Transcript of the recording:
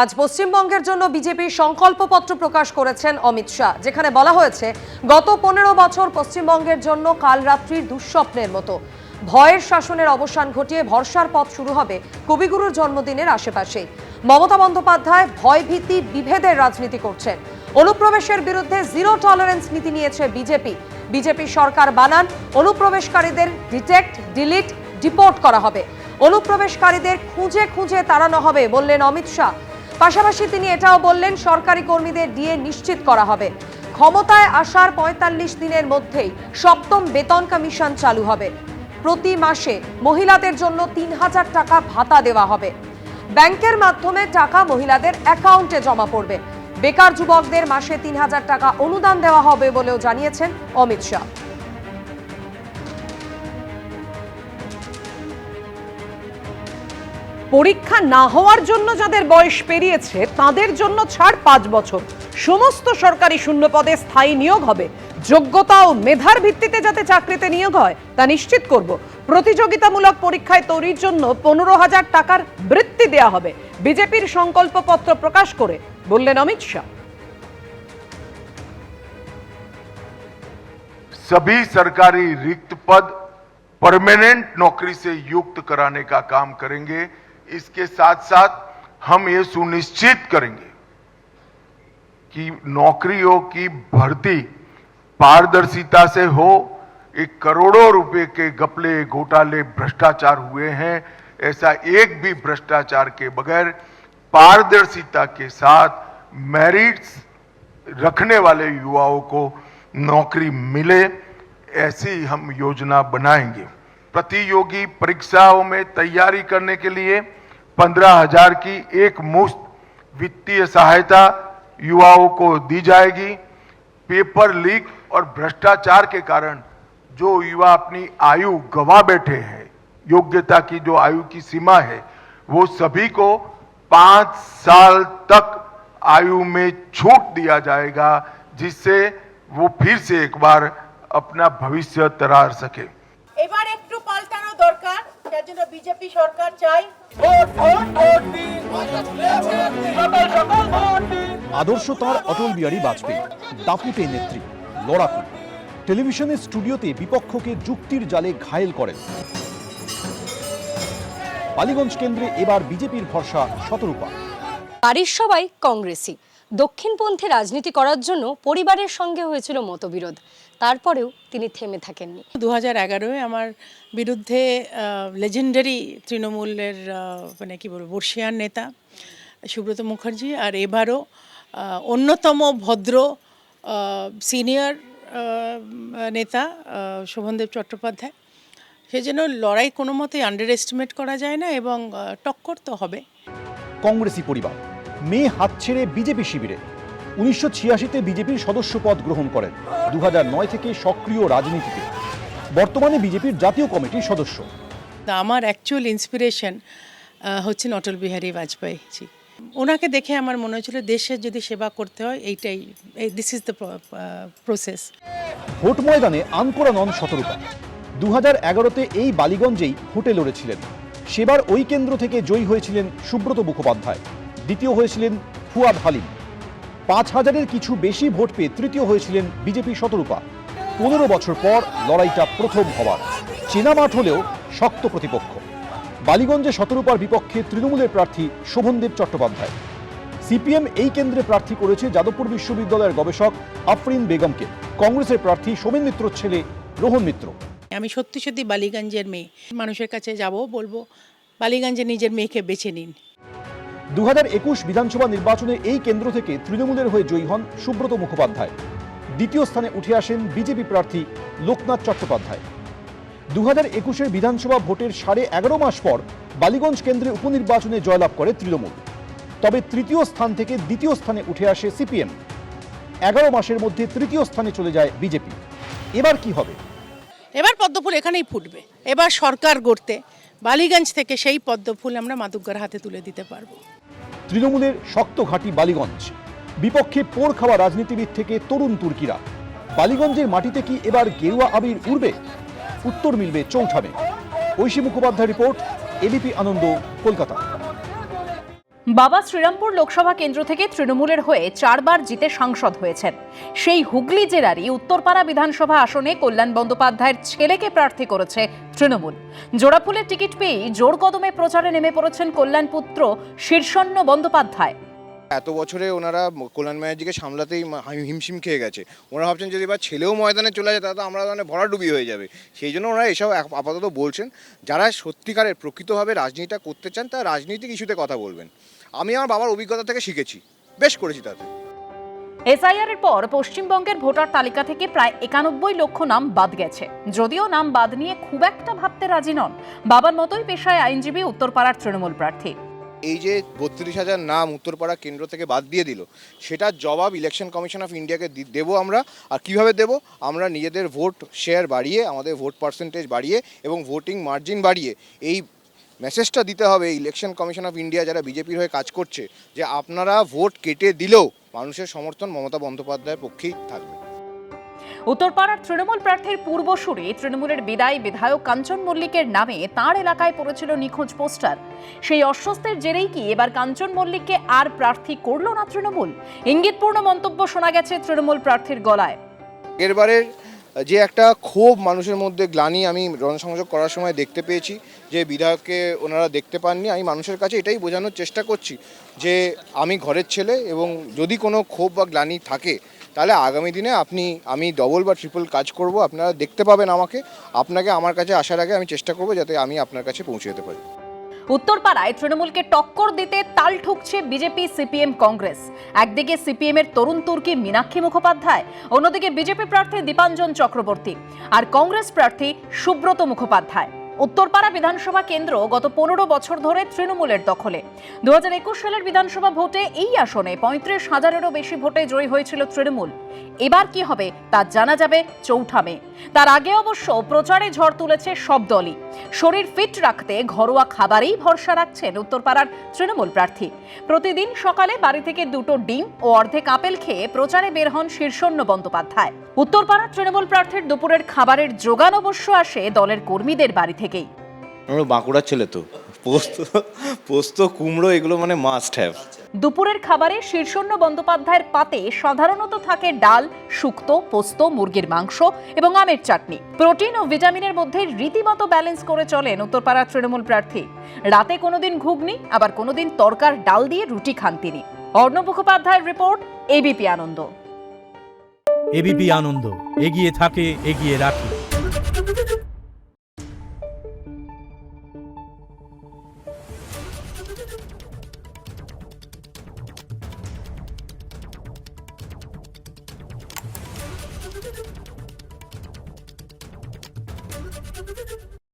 আজ পশ্চিমবঙ্গের জন্য বিজেপির সংকল্পপত্র প্রকাশ করেছেন অমিত শাহ, যেখানে বলা হয়েছে গত 15 বছর পশ্চিমবঙ্গের জন্য কালরাত্রির দুঃস্বপ্নের মতো। ভয়ের শাসনের অবসান ঘটিয়ে ভরসার পথ শুরু হবে কবিগুরুর জন্মদিনের আশেপাশেই। মমতা বন্দ্যোপাধ্যায় ভয়ভীতি বিভেদের রাজনীতি করছেন। অনুপ্রবেশের বিরুদ্ধে জিরো টলারেন্স নীতি নিয়েছে বিজেপি সরকার বানান অনুপ্রবেশকারীদের ডিটেক্ট, ডিলিট, ডিপোর্ট করা হবে। অনুপ্রবেশকারীদের খুঁজে খুঁজে তাড়ানো হবে বললেন অমিত শাহ। পাশাপাশি তিনি এটাও বললেন সরকারি কর্মীদের ডিএ নিশ্চিত করা হবে। ক্ষমতায় আসার ৪৫ দিনের মধ্যেই ৭ম বেতন কমিশন চালু হবে। প্রতি মাসে মহিলাদের জন্য ৩,০০০ টাকা ভাতা দেওয়া হবে। ব্যাংকের মাধ্যমে টাকা মহিলাদের অ্যাকাউন্টে জমা পড়বে। বেকার যুবকদের মাসে ৩,০০০ টাকা অনুদান দেওয়া হবে বলেও জানিয়েছেন অমিত শাহ। পরীক্ষা না হওয়ার জন্য যাদের বয়স পেরিয়েছে তাদের জন্য ছাড় ৫ বছর। সমস্ত সরকারি শূন্য পদে স্থায়ী নিয়োগ হবে। যোগ্যতা ও মেধার ভিত্তিতে যাতে চাকরিতে নিয়োগ হয় তা নিশ্চিত করব। প্রতিযোগিতামূলক পরীক্ষায় তৈরির জন্য ১৫,০০০ টাকার বৃত্তি দেওয়া হবে। বিজেপির সংকল্পপত্র প্রকাশ করে বললেন অমিত শাহ। सभी सरकारी रिक्त पद परमानेंट नौकरी से युक्त कराने का काम करेंगे। इसके साथ साथ हम ये सुनिश्चित करेंगे कि नौकरियों की भर्ती पारदर्शिता से हो। एक करोड़ों रुपए के घपले, घोटाले, भ्रष्टाचार हुए हैं, ऐसा एक भी भ्रष्टाचार के बगैर पारदर्शिता के साथ मेरिट्स रखने वाले युवाओं को नौकरी मिले, ऐसी हम योजना बनाएंगे। प्रतियोगी परीक्षाओं में तैयारी करने के लिए 15,000 की एक मुफ्त वित्तीय सहायता युवाओं को दी जाएगी। पेपर लीक और भ्रष्टाचार के कारण जो युवा अपनी आयु गंवा बैठे हैं, योग्यता की जो आयु की सीमा है, वो सभी को 5 साल तक आयु में छूट दिया जाएगा, जिससे वो फिर से एक बार अपना भविष्य तरार सके। এবার একটু পাল্টানো দরকার, যার জন্য বিজেপি সরকার চাই। আদর্শ তাঁর অটল বিহারী বাজপেয়ী, দাপুটে নেত্রী, লড়াকু। টেলিভিশনের স্টুডিওতে বিপক্ষকে যুক্তির জালে ঘায়েল করেন। বালিগঞ্জ কেন্দ্রে এবার বিজেপির ভরসা শতরূপা। বাড়ির সবাই কংগ্রেসি। দক্ষিণপন্থী রাজনীতি করার জন্য পরিবারের সঙ্গে হয়েছিল মতবিরোধ, তারপরেও তিনি থেমে থাকেননি। 2011-এ আমার বিরুদ্ধে লেজেন্ডারি তৃণমূলের মানে কি বলবো বর্ষিয়ান নেতা সুব্রত মুখার্জি, আর এবারও অন্যতম ভদ্র সিনিয়র নেতা শোভনদেব চট্টোপাধ্যায়। সেজন্য লড়াই কোনো মতেই আন্ডার এস্টিমেট করা যায় না এবং টক্কর তো হবে। কংগ্রেসি পরিবার, মেয়ে হাত ছেড়ে বিজেপি শিবিরে। 1986-তে বিজেপির সদস্য পদ গ্রহণ করেন। 2009 থেকে সক্রিয় রাজনীতিতে। বর্তমানে বিজেপির জাতীয় কমিটির সদস্য। আমার অ্যাকচুয়াল ইন্সপিরেশন হচ্ছেন অটল বিহারী বাজপেয়ী জি। ওনাকে দেখে আমার মনে হয়েছিল দেশের যদি সেবা করতে হয় এইটাই, this is the process. Vote ময়দানে আনকোরা নন শতরূপা। 2011-তে এই বালিগঞ্জেই ভোটে লড়েছিলেন। সেবার ওই কেন্দ্র থেকে জয়ী হয়েছিলেন সুব্রত মুখোপাধ্যায়। দ্বিতীয় হয়েছিলেন ফুয়াদ হালিম। 5,000-এর কিছু বেশি ভোট পেয়ে তৃতীয় হয়েছিলেন বিজেপি শতরূপা। 15 বছর পর লড়াইটা প্রথম হওয়ার। চেনা মাঠ হলেও শক্ত প্রতিপক্ষ। বালিগঞ্জে শতরূপার বিপক্ষে তৃণমূলের প্রার্থী শোভনদেব চট্টোপাধ্যায়। সিপিএম এই কেন্দ্রে প্রার্থী করেছে যাদবপুর বিশ্ববিদ্যালয়ের গবেষক আফরিন বেগমকে। কংগ্রেসের প্রার্থী সোমেন মিত্রর ছেলে রোহন মিত্র। আমি সত্যি সত্যি বালিগঞ্জের মেয়ে, মানুষের কাছে যাব, বলবো বালিগঞ্জে নিজের মেয়েকে বেছে নিন। 2021 বিধানসভা নির্বাচনে এই কেন্দ্র থেকে তৃণমূলের হয়ে জয়ী হন সুব্রত মুখোপাধ্যায়। দ্বিতীয় স্থানে উঠে আসেন বিজেপি প্রার্থী লোকনাথ চট্টোপাধ্যায়। 2021-এর বিধানসভা ভোটের 11.5 মাস পর বালিগঞ্জ কেন্দ্রে উপনির্বাচনে জয়লাভ করে তৃণমূল। তবে তৃতীয় স্থান থেকে দ্বিতীয় স্থানে উঠে আসে সিপিএম। 11 মাসের মধ্যে তৃতীয় স্থানে চলে যায় বিজেপি। এবার কি হবে? এবার পদ্মফুল এখানেই ফুটবে। এবার সরকার গড়তে বালিগঞ্জ থেকে সেই পদ্মফুল আমরা মাদুগ্গার হাতে তুলে দিতে পারবো। তৃণমূলের শক্ত ঘাঁটি বালিগঞ্জ। বিপক্ষে পোড় খাওয়া রাজনীতিবিদ থেকে তরুণ তুর্কিরা। বালিগঞ্জের মাটিতে কি এবার গেরুয়া আবির উড়বে? উত্তর মিলবে চৌঠামে। ঐশী মুখোপাধ্যায় রিপোর্ট, এবিপি আনন্দ, কলকাতা। বাবা শ্রীরামপুর লোকসভা কেন্দ্র থেকে তৃণমূলের হয়ে 4 বার জিতে সাংসদ হয়েছেন। সেই হুগলি জেলারই উত্তরপাড়া বিধানসভা আসনে কল্যাণ বন্দ্যোপাধ্যায়ের ছেলেকে প্রার্থী করেছে তৃণমূল। জোড়াফুলের টিকিট পেয়েই জোর কদমে প্রচারে নেমে পড়েছেন কল্যাণ পুত্র শীর্ষণ্য বন্দ্যোপাধ্যায়। এত বছরে ওনারা কল্যাণ ব্যানার্জিকে সামলাতেই হিমশিম খেয়ে গেছে। ওনারা ভাবছেন যদি এবার ছেলেও ময়দানে চলে যায় তাহলে তো আমরা মানে ভরাডুবি হয়ে যাবে। সেই জন্য ওনারা এসব আপাতত বলছেন। যারা সত্যিকারের প্রকৃতভাবে রাজনীতিটা করতে চান তারা রাজনৈতিক ইস্যুতে কথা বলবেন। আমি আমার বাবার অভিজ্ঞতা থেকে শিখেছি, বেশ করেছি তাতে। এসআইআর এর পর পশ্চিমবঙ্গের ভোটার তালিকা থেকে প্রায় 91 লক্ষ নাম বাদ গেছে। যদিও নাম বাদ নিয়ে খুব একটা ভাবতে রাজি নন বাবার মতোই পেশায় আইনজীবী উত্তরপাড়ার তৃণমূল প্রার্থী। এই যে 32,000 নাম উত্তরপাড়া কেন্দ্র থেকে বাদ দিয়ে দিল, সেটার জবাব ইলেকশন কমিশন অফ ইন্ডিয়াকে দেবো আমরা। আর কিভাবে দেব? আমরা নিজেদের ভোট শেয়ার বাড়িয়ে, আমাদের ভোট পার্সেন্টেজ বাড়িয়ে এবং ভোটিং মার্জিন বাড়িয়ে এই মেসেজটা দিতে হবে ইলেকশন কমিশন অফ ইন্ডিয়া যারা বিজেপির হয়ে কাজ করছে, যে আপনারা ভোট কেটে দিলেও মানুষের সমর্থন মমতা বন্দ্যোপাধ্যায়ের পক্ষেই থাকবে। উত্তরপাড়ার তৃণমূল প্রার্থীর পূর্বসূরি তৃণমূলের বিদায়ী বিধায়ক কাঞ্চন মল্লিকের নামে তাঁর এলাকায় পড়েছিল নিখোঁজ পোস্টার। সেই অস্বস্তির জেরেই কি এবার কাঞ্চন মল্লিককে আর প্রার্থী করল না তৃণমূল? ইঙ্গিতপূর্ণ মন্তব্য শোনা গেছে তৃণমূল প্রার্থীর গলায়। এবারের যে একটা ক্ষোভ মানুষের মধ্যে, গ্লানি আমি জনসংযোগ করার সময় দেখতে পেয়েছি যে বিধায়ককে ওনারা দেখতে পাননি। আমি মানুষের কাছে এটাই বোঝানোর চেষ্টা করছি যে আমি ঘরের ছেলে এবং যদি কোনো ক্ষোভ বা গ্লানি থাকে তাহলে আগামী দিনে আমি ডবল বা ট্রিপল কাজ করব। আপনারা দেখতে পাবেন আমাকে। আপনাকে আমার কাছে আসার আগে আমি চেষ্টা করব যাতে আমি আপনার কাছে পৌঁছে যেতে পারি। উত্তরপাড়ায় তৃণমূলকে টক্কর দিতে তাল ঠুকছে বিজেপি, সিপিএম, কংগ্রেস। একদিকে সিপিএম এর তরুণ তুর্কি মীনাক্ষী মুখোপাধ্যায়, অন্যদিকে বিজেপি প্রার্থী দীপাঞ্জন চক্রবর্তী আর কংগ্রেস প্রার্থী সুব্রত মুখোপাধ্যায়। উত্তরপাড়া বিধানসভা কেন্দ্র গত 15 বছর ধরে তৃণমূলের দখলে। 2021 সালের বিধানসভা ভোটে এই আসনে 35,000-এরও বেশি ভোটে জয়ী হয়েছিল তৃণমূল। এবার কি হবে তা জানা যাবে 4 মে। তার আগে অবশ্য প্রচারে ঝড় তুলেছে সব দলই। শরীর ফিট রাখতে ঘরোয়া খাবারেই ভরসা রাখছেন উত্তরপাড়ার তৃণমূল প্রার্থী। প্রতিদিন সকালে বাড়ি থেকে 2টো ডিম ও অর্ধেক আপেল খেয়ে প্রচারে বের হন শীর্ষণ্য বন্দ্যোপাধ্যায়। উত্তরপাড়ার তৃণমূল প্রার্থীর দুপুরের খাবারের জোগান অবশ্য আসে দলের কর্মীদের বাড়ি থেকেই। আমরা বাঁকুড়ার ছেলে তো, পোস্ত কুমড়ো এগুলো মানে মাস্ট হ্যাভ। দুপুরের খাবারে শীর্ষণ্য বন্দ্যোপাধ্যায়ের পাতে সাধারণত থাকে ডাল, শুক্তো, পোস্ত, মুরগির মাংস এবং আমের চাটনি। প্রোটিন ও ভিটামিনের মধ্যে রীতিমতো ব্যালেন্স করে চলেন উত্তরপাড়ার তৃণমূল প্রার্থী। রাতে কোনোদিন ঘুগনি, আবার কোনোদিন তরকার ডাল দিয়ে রুটি খান তিনি। অর্ণব মুখোপাধ্যায়ের রিপোর্ট, এবিপি আনন্দ। এবিপি আনন্দ, এগিয়ে থাকে, এগিয়ে রাখে।